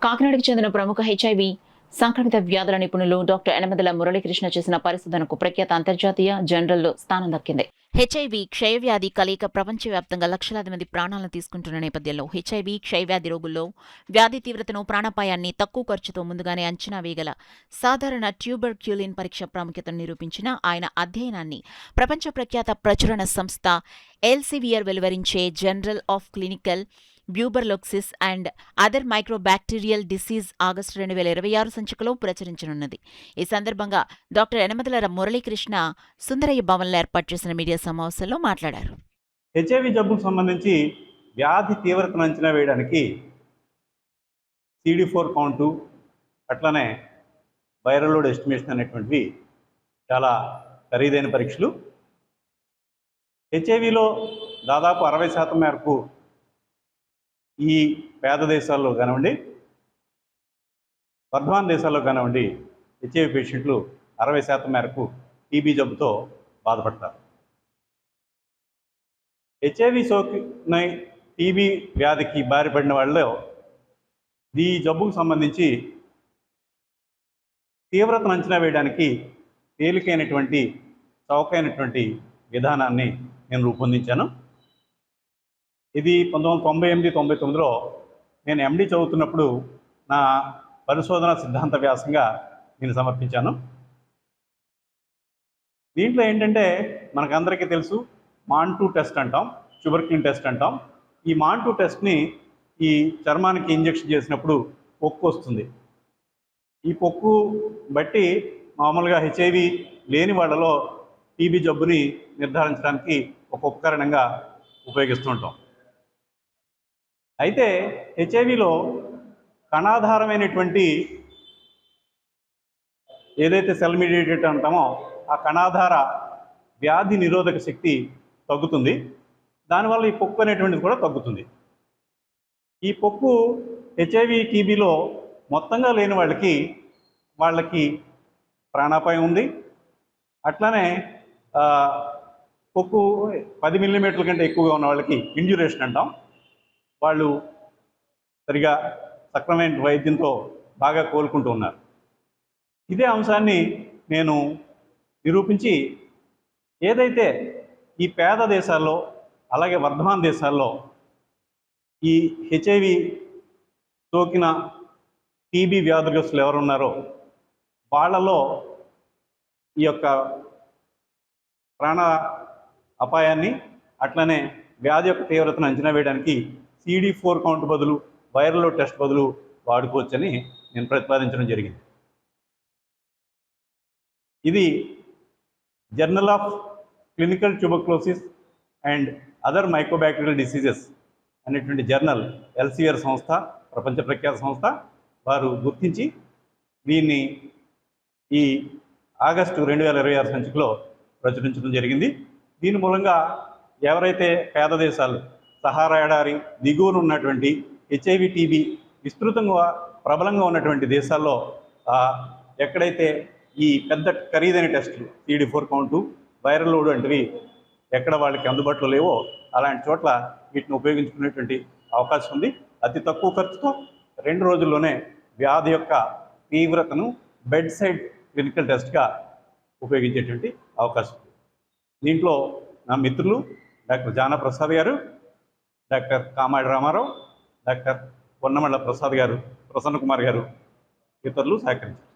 కాకినాడకు చెందిన ప్రముఖ హెచ్ఐవి సంక్రమిత వ్యాధుల నిపుణులు డాక్టర్ యనమదల మురళీకృష్ణ చేసిన పరిశోధనకు ప్రఖ్యాత అంతర్జాతీయ జర్నల్లో స్థానం దక్కింది. హెచ్ఐవి క్షయవ్యాధి కలయిక ప్రపంచవ్యాప్తంగా లక్షలాది మంది ప్రాణాలను తీసుకుంటున్న నేపథ్యంలో హెచ్ఐవి క్షయవ్యాధి రోగుల్లో వ్యాధి తీవ్రతను, ప్రాణాపాయాన్ని తక్కువ ఖర్చుతో ముందుగానే అంచనా వేయగల సాధారణ ట్యూబర్క్యులిన్ పరీక్ష ప్రాముఖ్యతను నిరూపించిన ఆయన అధ్యయనాన్ని ప్రపంచ ప్రఖ్యాత ప్రచురణ సంస్థ ఎల్సెవియర్ వెలువరించే journal of clinical tuberculosis and other mycobacterial disease August 2026 సంచికలో ప్రచురించనున్నది. ఈ సందర్భంగా డాక్టర్ యనమదల మురళీకృష్ణ సుందరయ్య భవన్లో ఏర్పాటు చేసిన మీడియా సమావేశంలో మాట్లాడారు. హెచ్ఐవి జబ్బుకు సంబంధించి వ్యాధి తీవ్రతను అంచనా వేయడానికి CD4 కౌంటు, అట్లనే వైరల్ లోడ్ ఎస్టిమేషన్ అనేటువంటివి చాలా ఖరీదైన పరీక్షలు. హెచ్ఐవిలో దాదాపు 60% మేరకు ఈ పేద దేశాల్లో కానివ్వండి, వర్ధమాన దేశాల్లో కానివ్వండి, హెచ్ఐవి పేషెంట్లు 60% మేరకు టీబీ జబ్బుతో బాధపడతారు. హెచ్ఐవి సోకిన టీబీ వ్యాధికి బారిపడిన వాళ్ళలో ఈ జబ్బుకు సంబంధించి తీవ్రతను అంచనా వేయడానికి తేలికైనటువంటి, చౌకైనటువంటి విధానాన్ని నేను రూపొందించాను. ఇది 1998-99లో నేను ఎండి చదువుతున్నప్పుడు నా పరిశోధన సిద్ధాంత వ్యాసంగా నేను సమర్పించాను. దీంట్లో ఏంటంటే మనకందరికీ తెలుసు, MON2 టెస్ట్ అంటాం, ట్యూబర్క్యులిన్ టెస్ట్ అంటాం. ఈ MON2 టెస్ట్ని ఈ చర్మానికి ఇంజెక్షన్ చేసినప్పుడు పొక్కు వస్తుంది. ఈ పొక్కు బట్టి మామూలుగా హెచ్ఐవి లేని వాళ్ళలో టీబీ జబ్బుని నిర్ధారించడానికి ఒక ఉపకరణంగా ఉపయోగిస్తూ ఉంటాం. అయితే హెచ్ఐవిలో కణాధారమైనటువంటి ఏదైతే సెల్ మీడియేటెడ్ అంటామో ఆ కణాధార వ్యాధి నిరోధక శక్తి తగ్గుతుంది. దానివల్ల ఈ పొక్కు అనేటువంటిది కూడా తగ్గుతుంది. ఈ పొక్కు హెచ్ఐవి టీబీలో మొత్తంగా లేని వాళ్ళకి ప్రాణాపాయం ఉంది. అట్లానే పొక్కు 10 మిల్లీమీటర్ల కంటే ఎక్కువగా ఉన్న వాళ్ళకి ఇండ్యూరేషన్ అంటాం. వాళ్ళు సరిగా సక్రమైన వైద్యంతో బాగా కోలుకుంటూ ఉన్నారు. ఇదే అంశాన్ని నేను నిరూపించి ఏదైతే ఈ పేద దేశాల్లో, అలాగే వర్ధమాన దేశాల్లో ఈ హెచ్ఐవి సోకిన టీబీ వ్యాధిగ్రస్తులు ఎవరున్నారో వాళ్ళలో ఈ యొక్క ప్రాణ అపాయాన్ని, అట్లనే వ్యాధి యొక్క తీవ్రతను అంచనా వేయడానికి CD4 కౌంట్ బదులు, వైరల్ లోడ్ టెస్ట్ బదులు వాడుకోవచ్చని నేను ప్రతిపాదించడం జరిగింది. ఇది journal of clinical tuberculosis and other mycobacterial diseases అనేటువంటి జర్నల్, ఎల్సెవియర్ సంస్థ, ప్రపంచ ప్రఖ్యాత సంస్థ, వారు గుర్తించి దీన్ని ఈ ఆగస్టు 2026 సంచికలో ప్రచురించడం జరిగింది. దీని మూలంగా ఎవరైతే పేద దేశాలు, సహారా ఎడారి దిగువన ఉన్నటువంటి హెచ్ఐవి టీబీ విస్తృతంగా ప్రబలంగా ఉన్నటువంటి దేశాల్లో ఎక్కడైతే ఈ పెద్ద ఖరీదైన టెస్టులు CD4 కౌంటు, వైరల్ లోడ్ వంటివి ఎక్కడ వాళ్ళకి అందుబాటులో లేవో అలాంటి చోట్ల వీటిని ఉపయోగించుకునేటువంటి అవకాశం ఉంది. అతి తక్కువ ఖర్చుతో 2 రోజుల్లోనే వ్యాధి యొక్క తీవ్రతను బెడ్ సైడ్ క్లినికల్ టెస్ట్గా ఉపయోగించేటువంటి అవకాశం ఉంది. దీంట్లో నా మిత్రులు డాక్టర్ జానా ప్రసాద్ గారు, డాక్టర్ కామాడి రామారావు, డాక్టర్ పొన్నమళ్ళ ప్రసాద్ గారు, ప్రసన్న కుమార్ గారు, ఇతరులు సహకరించారు.